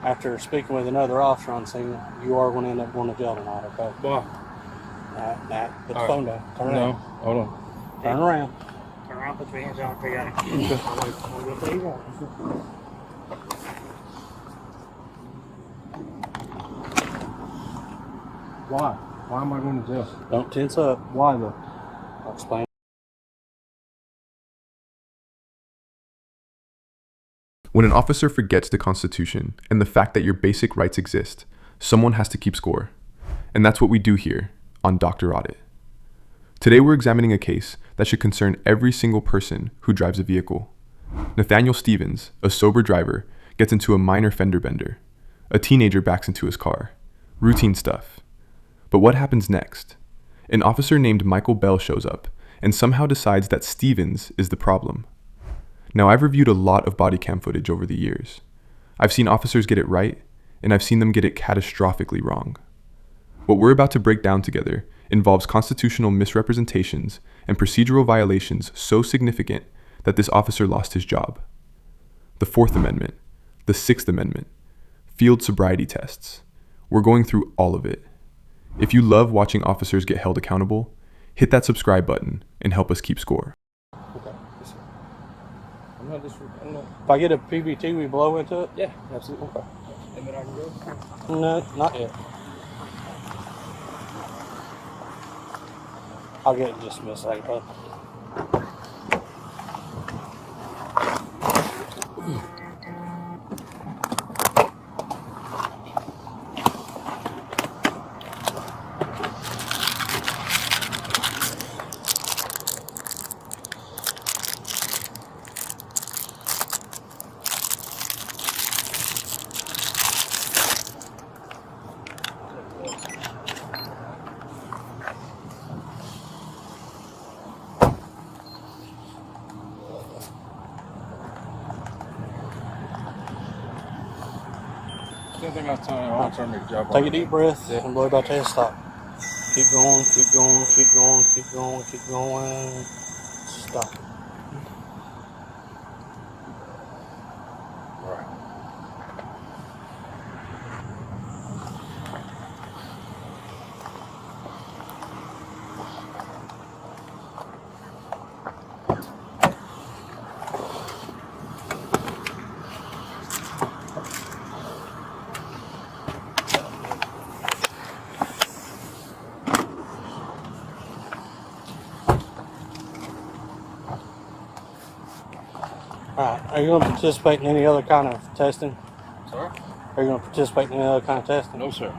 after speaking with another officer on scene, you are going to end up going to jail tonight, okay? Why? Nah, put the phone down. Turn No, around. hold on. Turn around. Turn around, put your hands down, figure out it. Why? Why am I going to jail? Don't tense up. Why though? I'll explain. When an officer forgets the Constitution and the fact that your basic rights exist, someone has to keep score. And that's what we do here on Dr. Audit. Today we're examining a case that should concern every single person who drives a vehicle. Nathaniel Stevens, a sober driver, gets into a minor fender bender. A teenager backs into his car. Routine stuff. But what happens next? An officer named Michael Bell shows up and somehow decides that Stevens is the problem. Now, I've reviewed a lot of body cam footage over the years. I've seen officers get it right, and I've seen them get it catastrophically wrong. What we're about to break down together involves constitutional misrepresentations and procedural violations so significant that this officer lost his job. The Fourth Amendment, the Sixth Amendment, field sobriety tests. We're going through all of it. If you love watching officers get held accountable, hit that subscribe button and help us keep score. Okay. If I get a PBT, we blow into it? Yeah, absolutely. Okay. And then I can go? No, not yet. I'll get it in just a minute, bud. Same thing I was telling you, I want to try to make a job. Take a deep breath and blow about that. Stop. Keep going, keep going, keep going, keep going, keep going. Stop. Right. Alright, are you going to participate in any other kind of testing? Sorry? Are you going to participate in any other kind of testing? No, sir.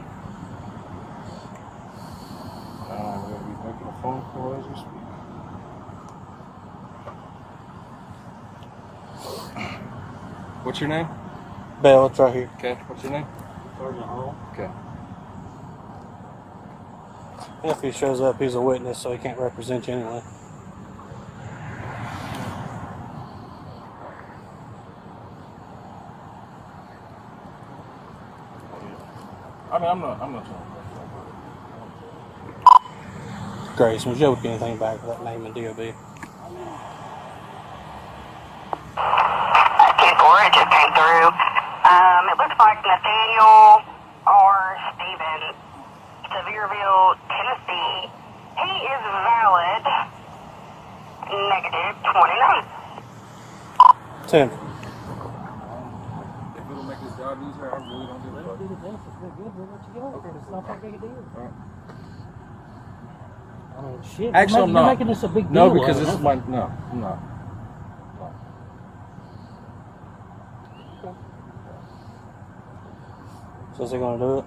I'm going to be making a phone call as we speak. What's your name? Bell, it's right here. Okay. What's your name? Sergeant Hall. Okay. If he shows up, he's a witness, so he can't represent you anyway. I mean, I'm not trying to. Grace, would you ever get anything back for that name and DOB? 10-4, it just came through. It looks like Nathaniel R. Stevens, Sevierville, Tennessee. He is valid. Negative 29. 10. If it'll make this job easier, I really don't give a fuck. It's not that big a deal. Alright. I mean, shit. Actually, I'm not. You're making this a big deal. No, because out of this is nothing. my. No, I'm not. So is he going to do it?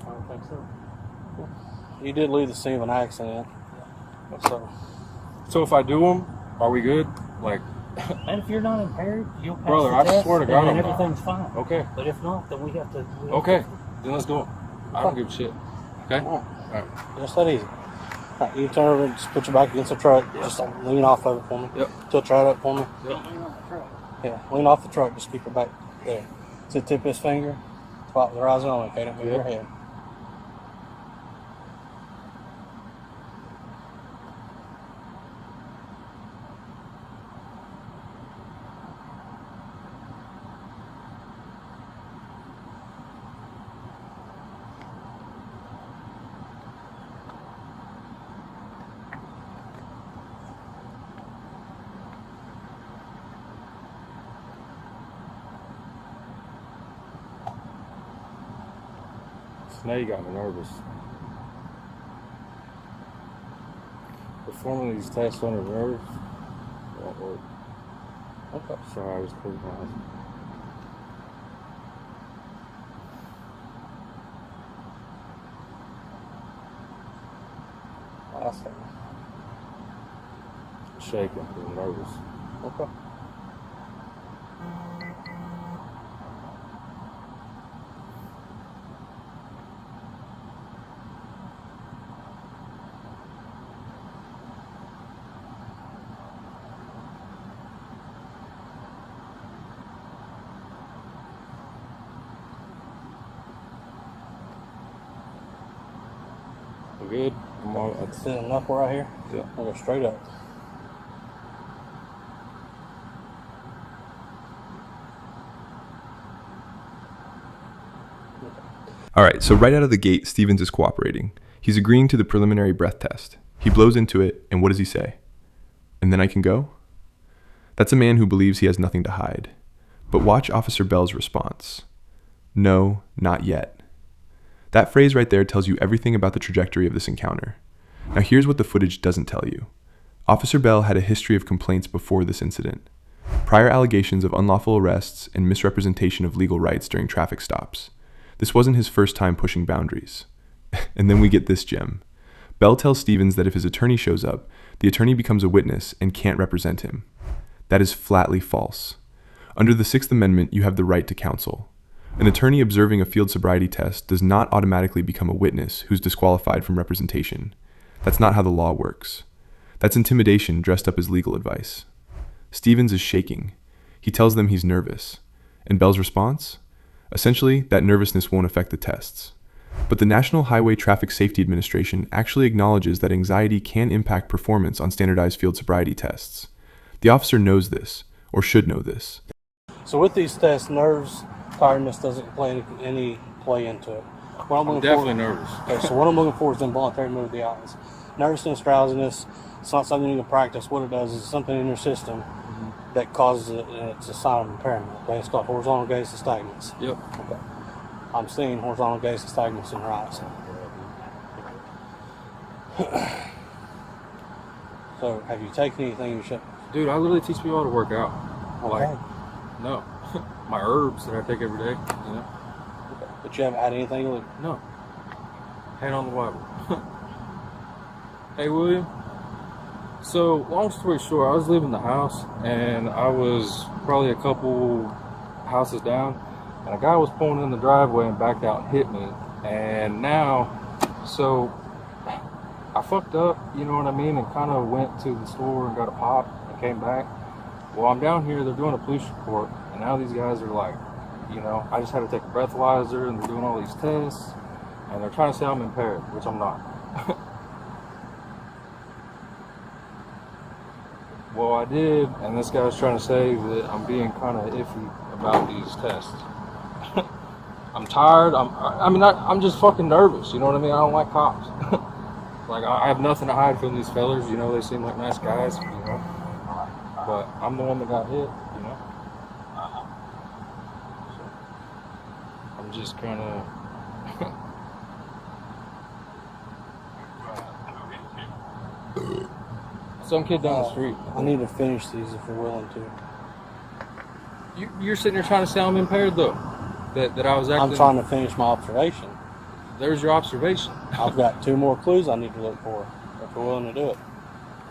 I don't think so. You did leave the scene of an accident. So, So if I do them, are we good? Like, And if you're not impaired, you'll pass Brother, the I test, swear to God and I'm then not. everything's fine. okay, But if not, then we have to. okay, then let's do it. I don't give a shit. Okay. alright, Alright. just that easy. Alright, you turn over and just put your back against the truck. Just lean off of it for me. Yep. Tilt right up for me. Don't lean on the truck. Yeah, lean off the truck. Just keep your back there. To the tip of his finger. Spot with the horizon on. Okay, don't move your head. Now you got me nervous. Performing these tests under nerves won't work. Okay. Sorry, I just closed my eyes. Awesome. Shaking, feeling nervous. Okay. We good? I'm all, That's it enough right here? Yeah. I'll go straight up. All right, so right out of the gate, Stevens is cooperating. He's agreeing to the preliminary breath test. He blows into it, and what does he say? And then I can go? That's a man who believes he has nothing to hide. But watch Officer Bell's response. No, not yet. That phrase right there tells you everything about the trajectory of this encounter. Now here's what the footage doesn't tell you. Officer Bell had a history of complaints before this incident. Prior allegations of unlawful arrests and misrepresentation of legal rights during traffic stops. This wasn't his first time pushing boundaries. And then we get this gem. Bell tells Stevens that if his attorney shows up, the attorney becomes a witness and can't represent him. That is flatly false. Under the Sixth Amendment, you have the right to counsel. An attorney observing a field sobriety test does not automatically become a witness who's disqualified from representation. That's not how the law works. That's intimidation dressed up as legal advice. Stevens is shaking. He tells them he's nervous. And Bell's response? Essentially, that nervousness won't affect the tests. But the National Highway Traffic Safety Administration actually acknowledges that anxiety can impact performance on standardized field sobriety tests. The officer knows this, or should know this. So with these tests, nerves, tiredness doesn't play any play into it. What I'm definitely nervous. Okay, so what I'm looking for is involuntary move of the eyes. Nervousness, drowsiness, it's not something you can practice. What it does is something in your system that causes it, and it's a sign of impairment. Okay, it's called horizontal gaze nystagmus. Yep. Okay. I'm seeing horizontal gaze nystagmus in her eyes. So, have you taken anything you should? Dude, I literally teach people how to work out. Okay. Like, no. My herbs that I take every day, you know? Okay. But you haven't had anything with? No. Hand on the Bible. Hey, William. So, long story short, I was leaving the house, and I was probably a couple houses down, and a guy was pulling in the driveway and backed out and hit me. And now, so I fucked up, you know what I mean, and kind of went to the store and got a pop and came back. Well, I'm down here, they're doing a police report, and now these guys are like, you know, I just had to take a breathalyzer, and they're doing all these tests, and they're trying to say I'm impaired, which I'm not. Well, I did, and this guy's trying to say that I'm being kind of iffy about these tests. I'm tired. I'm just fucking nervous. You know what I mean? I don't like cops. Like, I have nothing to hide from these fellers. You know, they seem like nice guys. You know, but I'm the one that got hit. You know, so I'm just kind of. Some kid down the street. I need to finish these if you're willing to. You're sitting there trying to say I'm impaired, though. That I was acting. I'm trying to finish my observation. There's your observation. I've got 2 more clues I need to look for if you're willing to do it.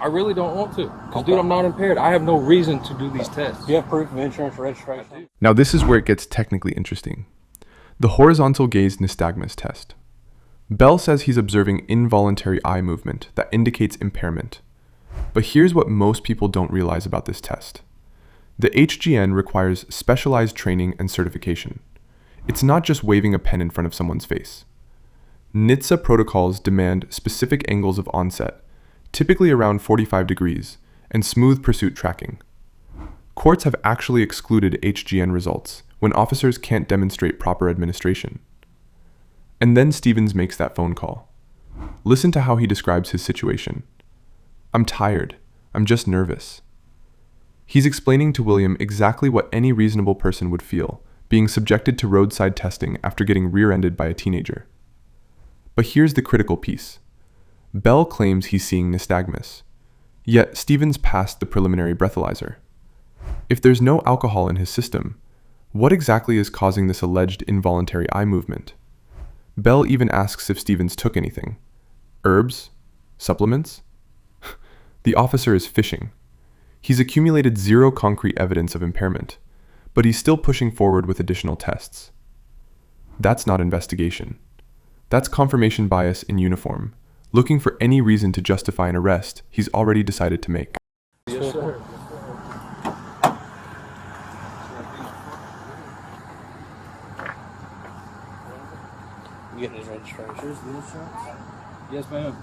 I really don't want to. Because, Okay. dude, I'm not impaired. I have no reason to do these tests. Do you have proof of insurance or registration? Now this is where it gets technically interesting. The horizontal gaze nystagmus test. Bell says he's observing involuntary eye movement that indicates impairment. But here's what most people don't realize about this test. The HGN requires specialized training and certification. It's not just waving a pen in front of someone's face. NHTSA protocols demand specific angles of onset, typically around 45 degrees, and smooth pursuit tracking. Courts have actually excluded HGN results when officers can't demonstrate proper administration. And then Stevens makes that phone call. Listen to how he describes his situation. I'm tired. I'm just nervous. He's explaining to William exactly what any reasonable person would feel being subjected to roadside testing after getting rear-ended by a teenager. But here's the critical piece. Bell claims he's seeing nystagmus, yet Stevens passed the preliminary breathalyzer. If there's no alcohol in his system, what exactly is causing this alleged involuntary eye movement? Bell even asks if Stevens took anything. Herbs? Supplements? The officer is fishing. He's accumulated zero concrete evidence of impairment, but he's still pushing forward with additional tests. That's not investigation. That's confirmation bias in uniform, looking for any reason to justify an arrest he's already decided to make. Yes, sir. You getting his registration? Here's the insurance. Yes, ma'am.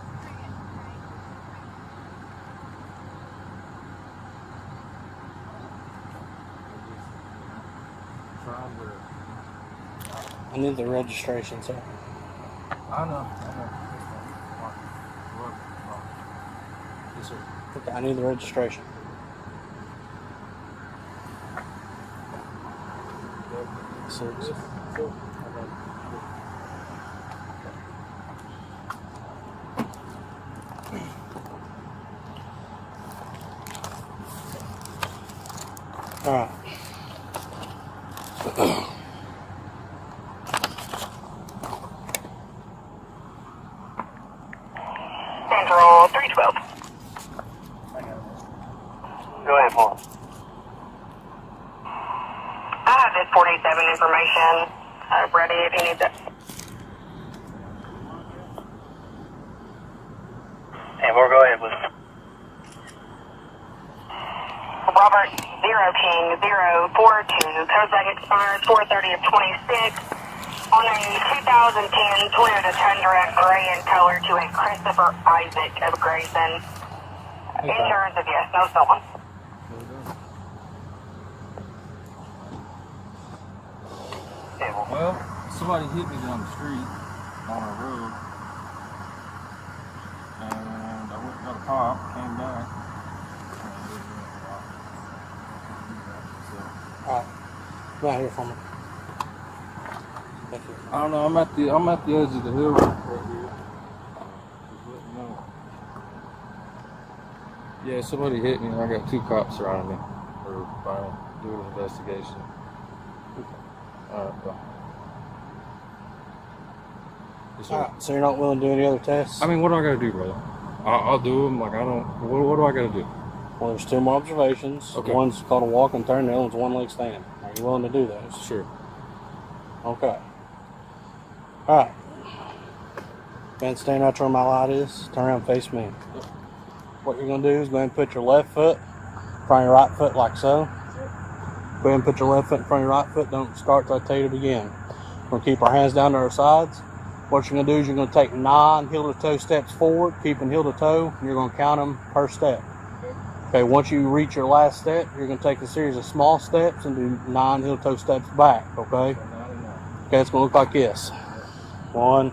I need the registration, sir. I know. Yes, sir. Okay, I need the registration. Six. All right. Central 312. Go ahead, Paul. I have this 487 information ready if you need that. Hey, we'll go ahead, please. Robert 0 King 042, Kozak expires 430 of 26 on a 2010 Toyota Tundra gray in color to a Christopher Isaac of Grayson. Insurance of yes, no stolen. Well, somebody hit me down the street on a road, and I went and got a cop, came back. All right. Come out here for me. Thank you. I don't know. I'm at the edge of the hill right here. Just let you know. Yeah, somebody hit me, and I got two cops surrounding me for doing an investigation. All right, bye. Yes, sir. All right. So you're not willing to do any other tests? I mean, what do I gotta do, brother? I'll do them. Like I don't. What do I gotta do? Well, there's two more observations. Okay. One's called a walk and turn, the other one's one leg stand. Are you willing to do those? Sure. Okay. All right. Man, stand right where my light is. Turn around and face me. What you're going to do is go ahead and put your left foot in front of your right foot like so. Go ahead and put your left foot in front of your right foot. Don't start till I tell you to begin. We're going to keep our hands down to our sides. What you're going to do is you're going to take 9 heel-to-toe steps forward, keeping heel-to-toe, and you're going to count them per step. Okay, once you reach your last step, you're going to take a series of small steps and do 9 heel-toe steps back, okay? Okay, it's going to look like this. 1,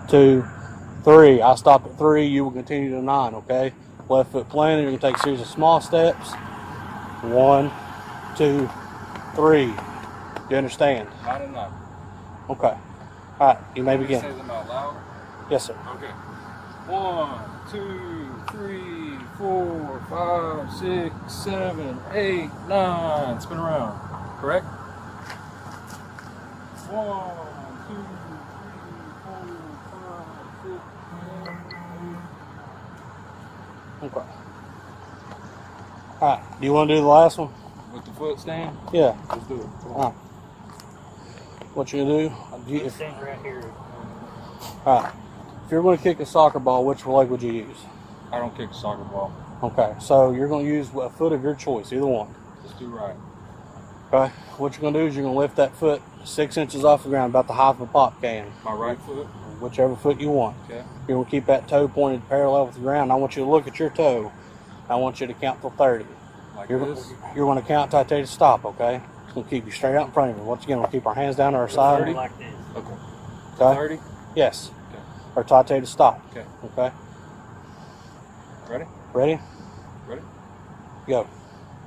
2, 3. I stop at 3, you will continue to 9, okay? Left foot planted, you're going to take a series of small steps. 1, 2, 3. You understand? 9 and 9. Okay. All right, you may Can you begin. say them out loud? Yes, sir. Okay. 1, 2, 3, 4, 5, 6, 7, 8, 9. Spin around. Correct? 1, 2, 3, 4, 5, 6, 7, 8. Okay. All right, do you want to do the last one? With the foot stand? Yeah. Let's do it. Come All on. right. What you going to do? Let's stand right here. All right. If you're going to kick a soccer ball, which leg would you use? I don't kick a soccer ball. Okay, so you're going to use a foot of your choice, either one. Let's do right. Okay, what you're going to do is you're going to lift that foot 6 inches off the ground, about the height of a pop can. My right foot? Whichever foot you want. Okay. You're going to keep that toe pointed parallel with the ground. I want you to look at your toe. I want you to count till 30. Like You're this? going to count till I tell you to stop, okay? It's going to keep you straight out in front of you. Once again, we'll keep our hands down to our side. 30? Like this. Okay. Okay? 30? Yes. Okay. Or till I tell you to stop. Okay. Okay? Ready? Ready? Ready? Go.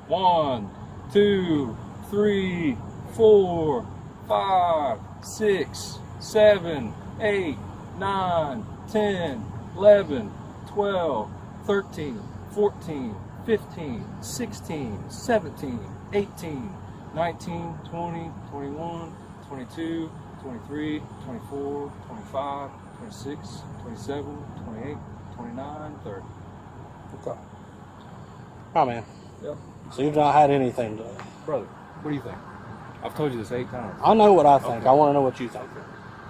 1, 2, 3, 4, 5, 6, 7, 8, 9, 10, 11, 12, 13, 14, 15, 16, 17, 18, 19, 20, 21, 22, 23, 24, 25, 26, 27, 28, 29, 30. Okay. All right, man. Yep. So you've not had anything to... Brother, what do you think? I've told you this 8 times. I know what I think. Okay. I want to know what you think.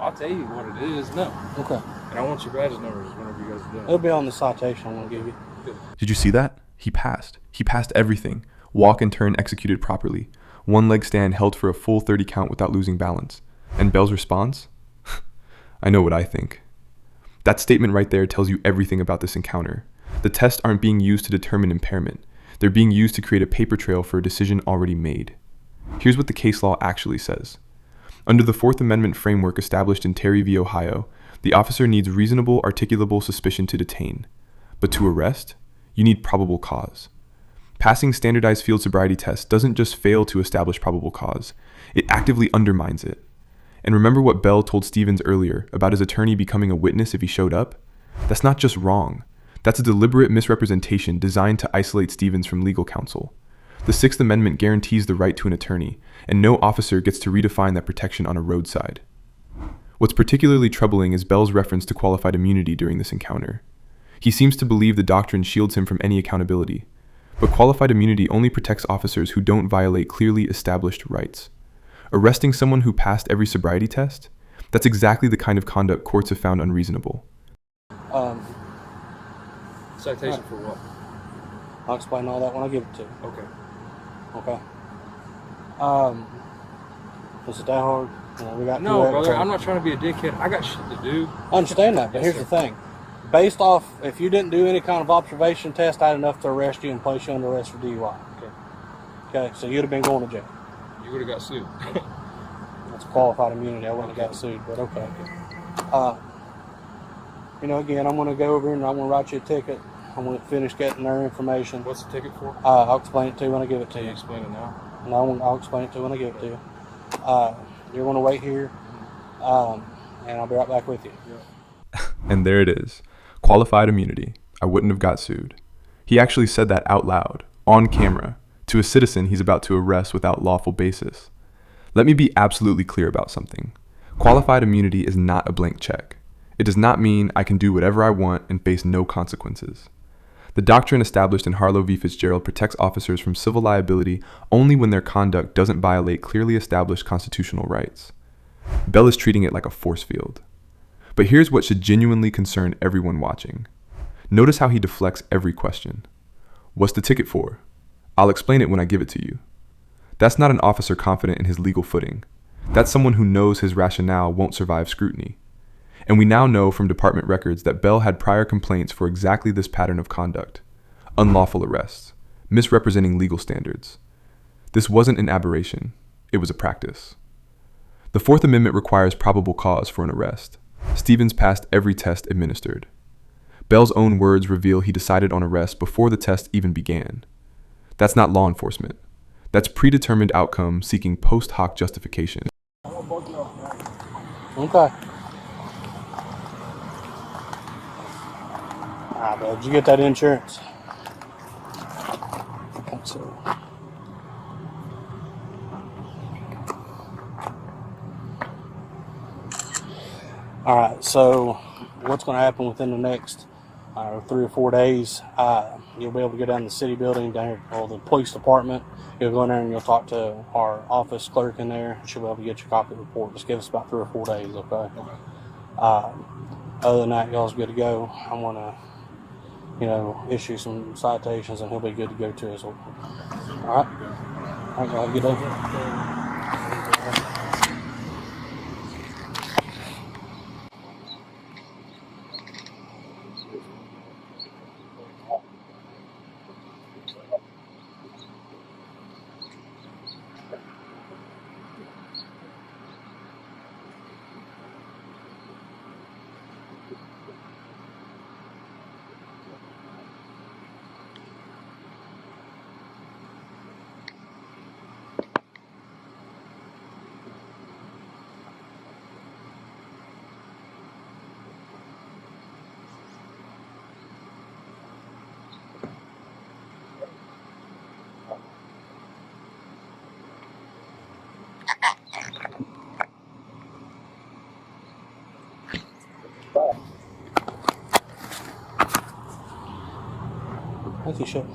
I'll tell you what it is now. Okay. And I want your badge numbers whenever you guys are done. It'll be on the citation I'm going to give you. Good. Did you see that? He passed. He passed everything. Walk and turn executed properly. One leg stand held for a full 30 count without losing balance. And Bell's response? I know what I think. That statement right there tells you everything about this encounter. The tests aren't being used to determine impairment. They're being used to create a paper trail for a decision already made. Here's what the case law actually says. Under the Fourth Amendment framework established in Terry v. Ohio, the officer needs reasonable, articulable suspicion to detain. But to arrest, you need probable cause. Passing standardized field sobriety tests doesn't just fail to establish probable cause, it actively undermines it. And remember what Bell told Stevens earlier about his attorney becoming a witness if he showed up? That's not just wrong. That's a deliberate misrepresentation designed to isolate Stevens from legal counsel. The Sixth Amendment guarantees the right to an attorney, and no officer gets to redefine that protection on a roadside. What's particularly troubling is Bell's reference to qualified immunity during this encounter. He seems to believe the doctrine shields him from any accountability, but qualified immunity only protects officers who don't violate clearly established rights. Arresting someone who passed every sobriety test? That's exactly the kind of conduct courts have found unreasonable. Citation for what? I'll explain all that when I give it to you. Okay. Okay. Was it that hard? You know, we got No, two brother, extra- I'm not trying to be a dickhead. I got shit to do. I understand that, but Yes, here's sir. the thing. Based off, if you didn't do any kind of observation test, I had enough to arrest you and place you under arrest for DUI. Okay. Okay, so you'd have been going to jail. You would have got sued. That's qualified immunity. I wouldn't have got sued, but okay. You know, again, I'm going to go over and I'm going to write you a ticket. I'm going to finish getting their information. What's the ticket for? I'll explain it to you when I give it to Can you you. explain it now? No, I'll explain it to you when I give it to you. You're going to wait here, and I'll be right back with you. And there it is. Qualified immunity. I wouldn't have got sued. He actually said that out loud, on camera, to a citizen he's about to arrest without lawful basis. Let me be absolutely clear about something. Qualified immunity is not a blank check. It does not mean I can do whatever I want and face no consequences. The doctrine established in Harlow v. Fitzgerald protects officers from civil liability only when their conduct doesn't violate clearly established constitutional rights. Bell is treating it like a force field. But here's what should genuinely concern everyone watching. Notice how he deflects every question. What's the ticket for? I'll explain it when I give it to you. That's not an officer confident in his legal footing. That's someone who knows his rationale won't survive scrutiny. And we now know from department records that Bell had prior complaints for exactly this pattern of conduct. Unlawful arrests, misrepresenting legal standards. This wasn't an aberration, it was a practice. The Fourth Amendment requires probable cause for an arrest. Stevens passed every test administered. Bell's own words reveal he decided on arrest before the test even began. That's not law enforcement. That's predetermined outcome seeking post hoc justification. Okay. Bro, did you get that insurance? So, all right. So, what's going to happen within the next 3 or 4 days? You'll be able to go down to the city building down here, or the police department. You'll go in there and you'll talk to our office clerk in there. She'll be able to get your copy of the report. Just give us about 3 or 4 days, okay? Other than that, y'all's good to go. I'm going to, issue some citations, and he'll be good to go too as well. All right? All right, y'all have a good day. you should.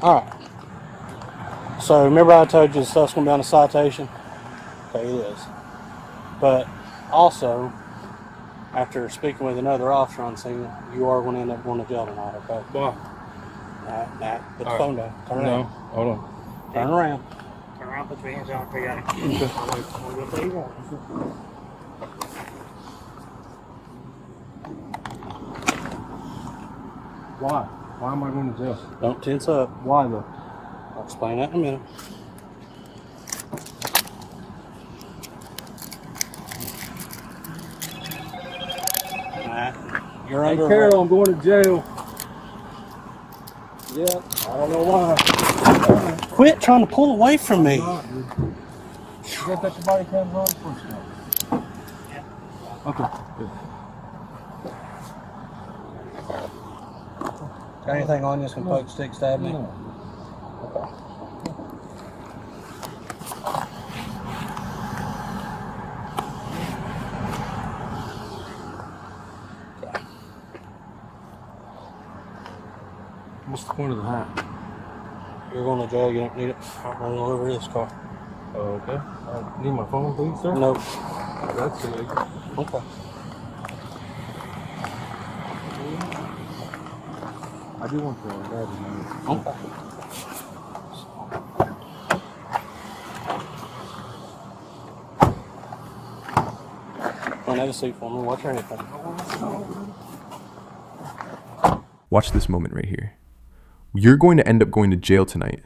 Alright. So remember I told you the stuff's going to be on a citation? Okay, it is. But also, after speaking with another officer on scene, you are going to end up going to jail tonight, okay? Why? Alright, Matt, put the phone down. Turn No, around. hold on. Turn around. Turn around, put your hands out. I got it. I'll go tell you what. Why? Why am I going to jail? Don't tense up. Why though? I'll explain that in a minute. Matt, you're Hey under Carol, I'm going to jail. Yeah, I don't know why. Quit trying to pull away from me. You got that your body cams on? Of course not. Okay. Good. Got anything on you that's going to poke, stick, stab me? No. Okay. What's the point of the hat? You're going to jail, you don't need it. I'll run all over this car. Oh, okay. I need my phone, please, sir? Nope. Oh, that's illegal. Okay. I do want your driver's license. Okay. Have a seat for me. Watch your head. Watch this moment right here. You're going to end up going to jail tonight.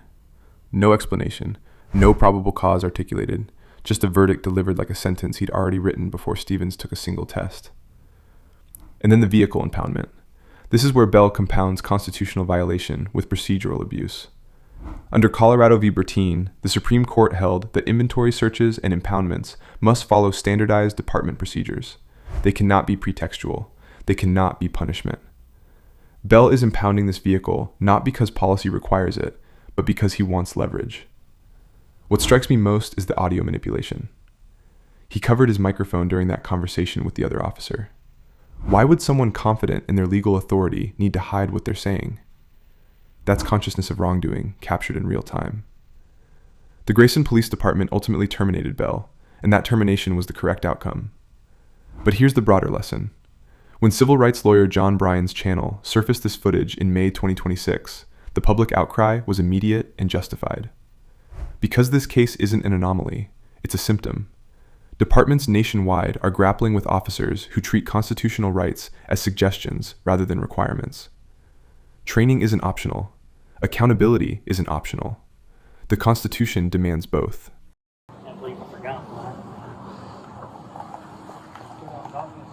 No explanation. No probable cause articulated. Just a verdict delivered like a sentence he'd already written before Stevens took a single test. And then the vehicle impoundment. This is where Bell compounds constitutional violation with procedural abuse. Under Colorado v. Bertine, the Supreme Court held that inventory searches and impoundments must follow standardized department procedures. They cannot be pretextual. They cannot be punishment. Bell is impounding this vehicle not because policy requires it, but because he wants leverage. What strikes me most is the audio manipulation. He covered his microphone during that conversation with the other officer. Why would someone confident in their legal authority need to hide what they're saying? That's consciousness of wrongdoing captured in real time. The Grayson Police Department ultimately terminated Bell, and that termination was the correct outcome. But here's the broader lesson. When civil rights lawyer John Bryan's channel surfaced this footage in May 2026, the public outcry was immediate and justified. Because this case isn't an anomaly, it's a symptom. Departments nationwide are grappling with officers who treat constitutional rights as suggestions rather than requirements. Training isn't optional. Accountability isn't optional. The Constitution demands both. I can't believe I forgot mine.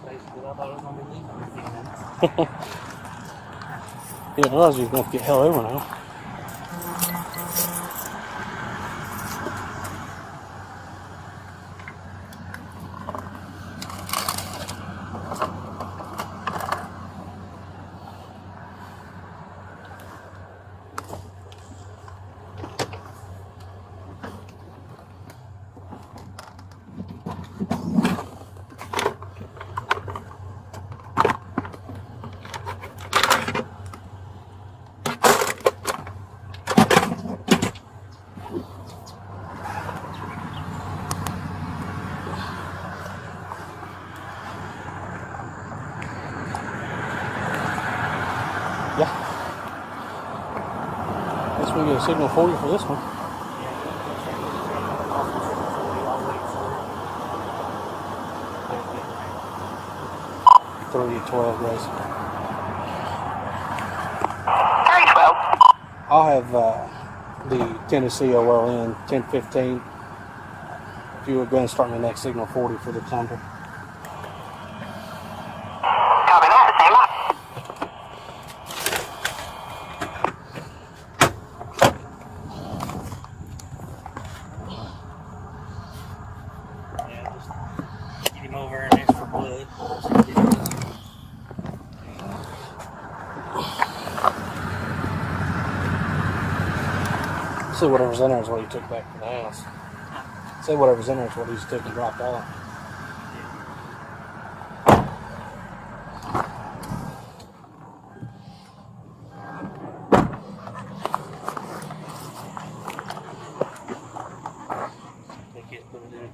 I thought it was going to be leaving in a few minutes. You didn't realize you was going to get hell over now. Guess we get a signal 40 for this one. 312, guys. 312. I'll have the Tennessee OLN 1015. If you would go ahead and start me the next signal 40 for the thunder. Copy that, stand by. Yeah, just get him over and ask for blood. See whatever's in there is what he took back to the house. Say whatever's in there is what he's took and dropped off.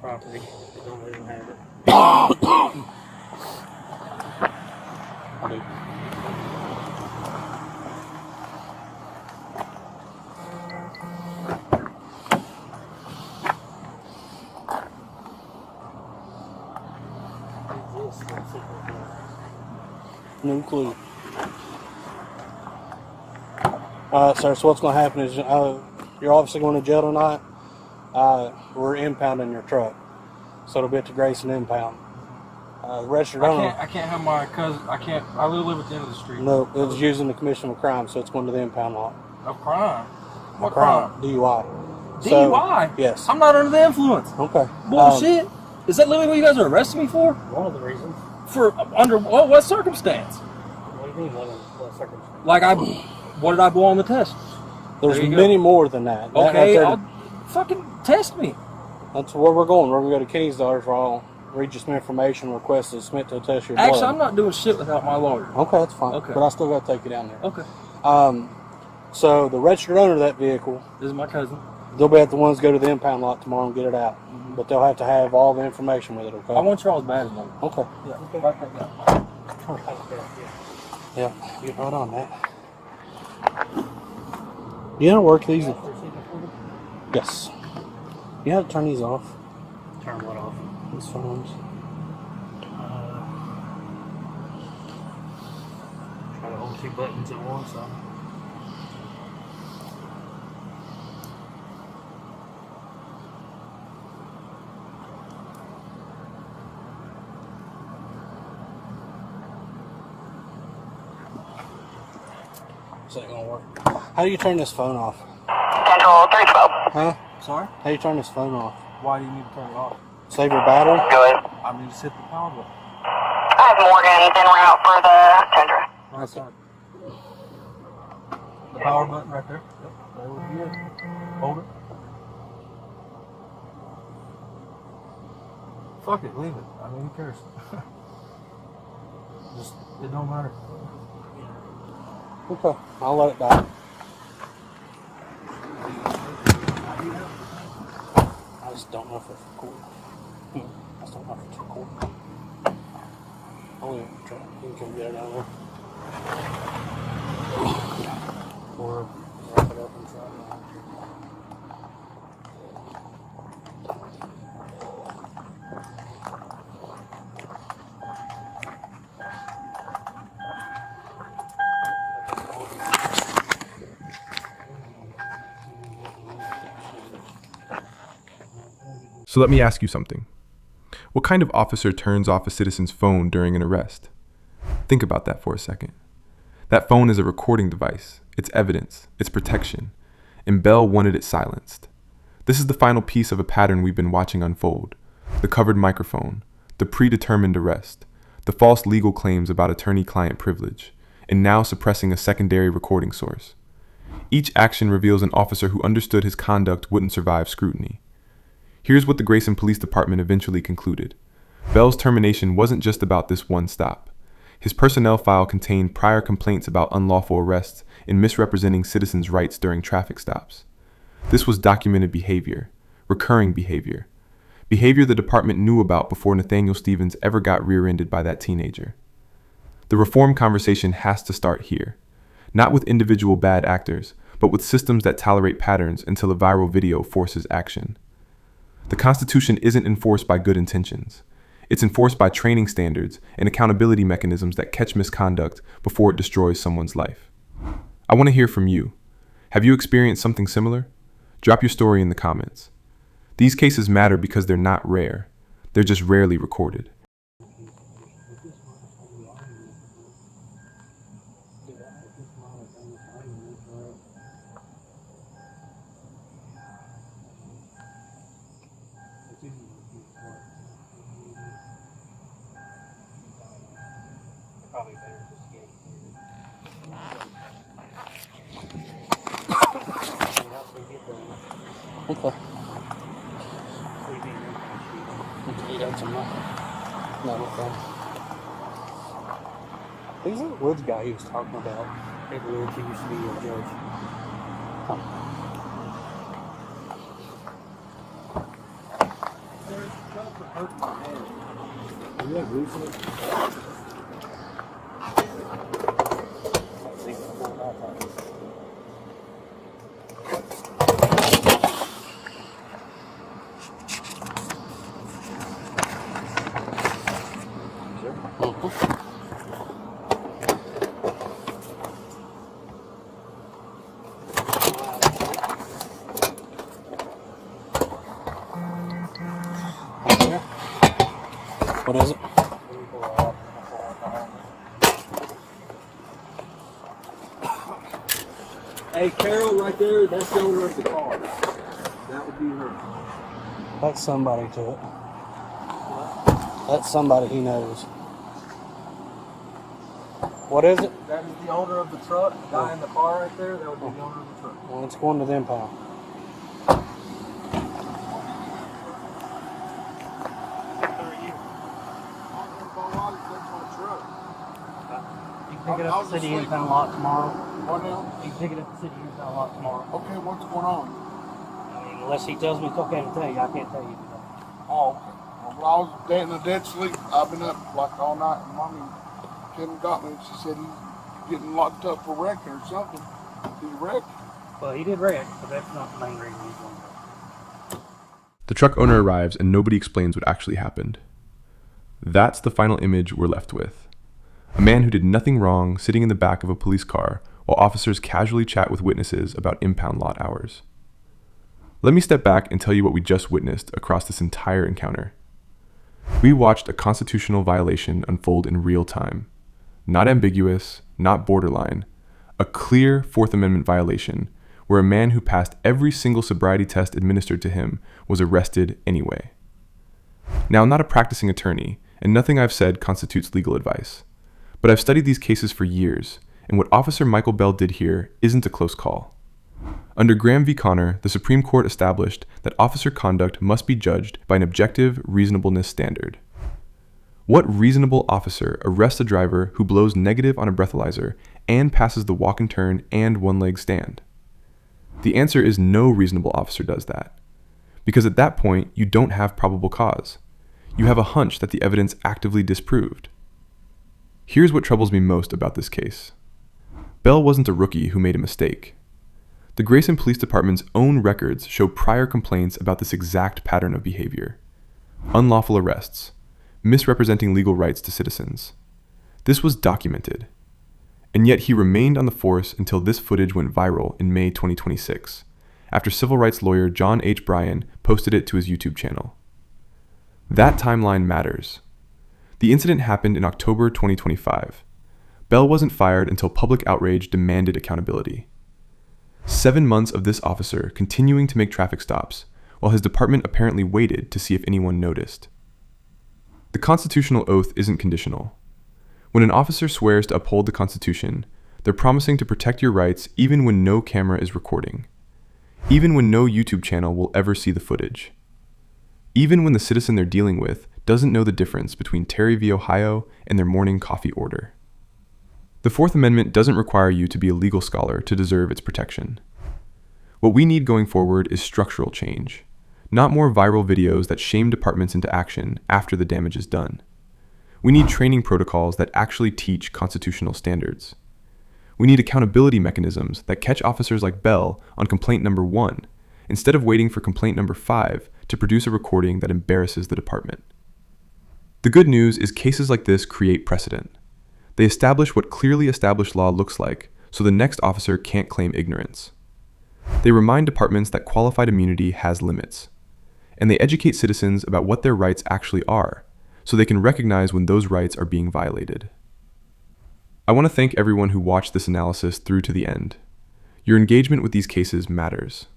property. They don't let him have it. I do. Who's this? Let's see what No clue. Alright, sir, so what's going to happen is you're obviously going to jail tonight. We're impounding your truck. So it'll be at the Grayson impound. The registered owner. I can't have my cousin. I live at the end of the street. No, it was using the commission of a crime, so it's going to the impound lot. Of crime. What Crime. crime? DUI. DUI? Yes. I'm not under the influence. Okay. Bullshit. Is that literally what you guys are arresting me for? one of the reasons. For under what circumstance? What do you mean, what circumstance? Like what did I blow on the test? There's There you many go. more than that. Okay, That- I'll fucking test me. That's where we're going. We're going to go to Kenny's daughters where I'll read you some information, request to submit to a test your blood. Actually, I'm not doing shit without my lawyer. Okay, that's fine. Okay. But I still got to take you down there. Okay. So the registered owner of that vehicle, This is my cousin. they'll be at the ones go to the impound lot tomorrow and get it out. But they'll have to have all the information with it, okay? I want Charles Badge number. Okay. Yeah. Write that down. Yeah, get right on that. Do you know how to work these? Yes. You have to turn these off. Turn what off? These phones. Try to hold two buttons at once. This ain't gonna work. How do you turn this phone off? Central 312. Huh? Sorry? How do you turn this phone off? Why do you need to turn it off? Save your battery? Go ahead. I need to hit the power button. I have Morgan en route for the Tundra. Right side. The power button right there. Yep. That would be it. Hold it. Fuck it, leave it. I mean, who cares? Just, it don't matter. Okay, I'll let it die. I just don't know if it's recording. I just don't know if it's recording. I'll leave it try. You can come get it out of there. Or wrap it up and try it out. So let me ask you something. What kind of officer turns off a citizen's phone during an arrest? Think about that for a second. That phone is a recording device. It's evidence. It's protection. And Bell wanted it silenced. This is the final piece of a pattern we've been watching unfold. The covered microphone, the predetermined arrest, the false legal claims about attorney-client privilege, and now suppressing a secondary recording source. Each action reveals an officer who understood his conduct wouldn't survive scrutiny. Here's what the Grayson Police Department eventually concluded. Bell's termination wasn't just about this one stop. His personnel file contained prior complaints about unlawful arrests and misrepresenting citizens' rights during traffic stops. This was documented behavior, recurring behavior the department knew about before Nathaniel Stevens ever got rear-ended by that teenager. The reform conversation has to start here, not with individual bad actors, but with systems that tolerate patterns until a viral video forces action. The Constitution isn't enforced by good intentions. It's enforced by training standards and accountability mechanisms that catch misconduct before it destroys someone's life. I want to hear from you. Have you experienced something similar? Drop your story in the comments. These cases matter because they're not rare. They're just rarely recorded. Probably better just get it. Okay. Leave it in your sheet. You got some metal thing. Who's that Woods guy he was talking about? Ed Woods, he used to be a judge. Huh. hurting my head. Do you have recently? What is it? Hey, Carol, right there, that's the owner of the car. That would be her. That's somebody to it. That's somebody he knows. What is it? That is the owner of the truck. The guy in the car right there, that would be the owner of the truck. Well, it's going to the impound. You can pick it up at the city impound lot tomorrow. What now? You can pick it up at the city impound lot tomorrow. Okay, what's going on? I mean, unless he tells me it's okay to tell you, I can't tell you. Oh, okay. Well, I was in a dead sleep. I've been up like all night, and Mommy Kim got me. She said he's getting locked up for wrecking or something. Did he wreck? Well, he did wreck, but that's not the main reason he's going to. The truck owner arrives and nobody explains what actually happened. That's the final image we're left with. A man who did nothing wrong sitting in the back of a police car while officers casually chat with witnesses about impound lot hours. Let me step back and tell you what we just witnessed across this entire encounter. We watched a constitutional violation unfold in real time. Not ambiguous, not borderline. A clear Fourth Amendment violation where a man who passed every single sobriety test administered to him was arrested anyway. Now, I'm not a practicing attorney, and nothing I've said constitutes legal advice. But I've studied these cases for years, and what Officer Michael Bell did here isn't a close call. Under Graham v. Connor, the Supreme Court established that officer conduct must be judged by an objective reasonableness standard. What reasonable officer arrests a driver who blows negative on a breathalyzer and passes the walk and turn and one-leg stand? The answer is no reasonable officer does that. Because at that point, you don't have probable cause. You have a hunch that the evidence actively disproved. Here's what troubles me most about this case. Bell wasn't a rookie who made a mistake. The Grayson Police Department's own records show prior complaints about this exact pattern of behavior. Unlawful arrests, misrepresenting legal rights to citizens. This was documented. And yet he remained on the force until this footage went viral in May 2026, after civil rights lawyer John H. Bryan posted it to his YouTube channel. That timeline matters. The incident happened in October 2025. Bell wasn't fired until public outrage demanded accountability. 7 months of this officer continuing to make traffic stops, while his department apparently waited to see if anyone noticed. The constitutional oath isn't conditional. When an officer swears to uphold the Constitution, they're promising to protect your rights even when no camera is recording. Even when no YouTube channel will ever see the footage. Even when the citizen they're dealing with doesn't know the difference between Terry v. Ohio and their morning coffee order. The Fourth Amendment doesn't require you to be a legal scholar to deserve its protection. What we need going forward is structural change, not more viral videos that shame departments into action after the damage is done. We need training protocols that actually teach constitutional standards. We need accountability mechanisms that catch officers like Bell on complaint number 1, instead of waiting for complaint number 5 to produce a recording that embarrasses the department. The good news is cases like this create precedent. They establish what clearly established law looks like, so the next officer can't claim ignorance. They remind departments that qualified immunity has limits. And they educate citizens about what their rights actually are, so they can recognize when those rights are being violated. I want to thank everyone who watched this analysis through to the end. Your engagement with these cases matters.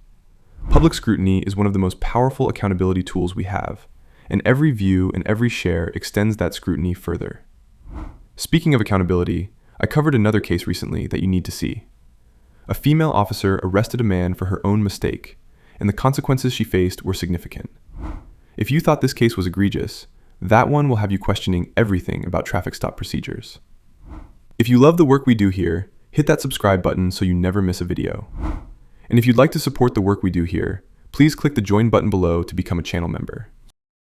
Public scrutiny is one of the most powerful accountability tools we have, and every view and every share extends that scrutiny further. Speaking of accountability, I covered another case recently that you need to see. A female officer arrested a man for her own mistake, and the consequences she faced were significant. If you thought this case was egregious, that one will have you questioning everything about traffic stop procedures. If you love the work we do here, hit that subscribe button so you never miss a video. And if you'd like to support the work we do here, please click the join button below to become a channel member.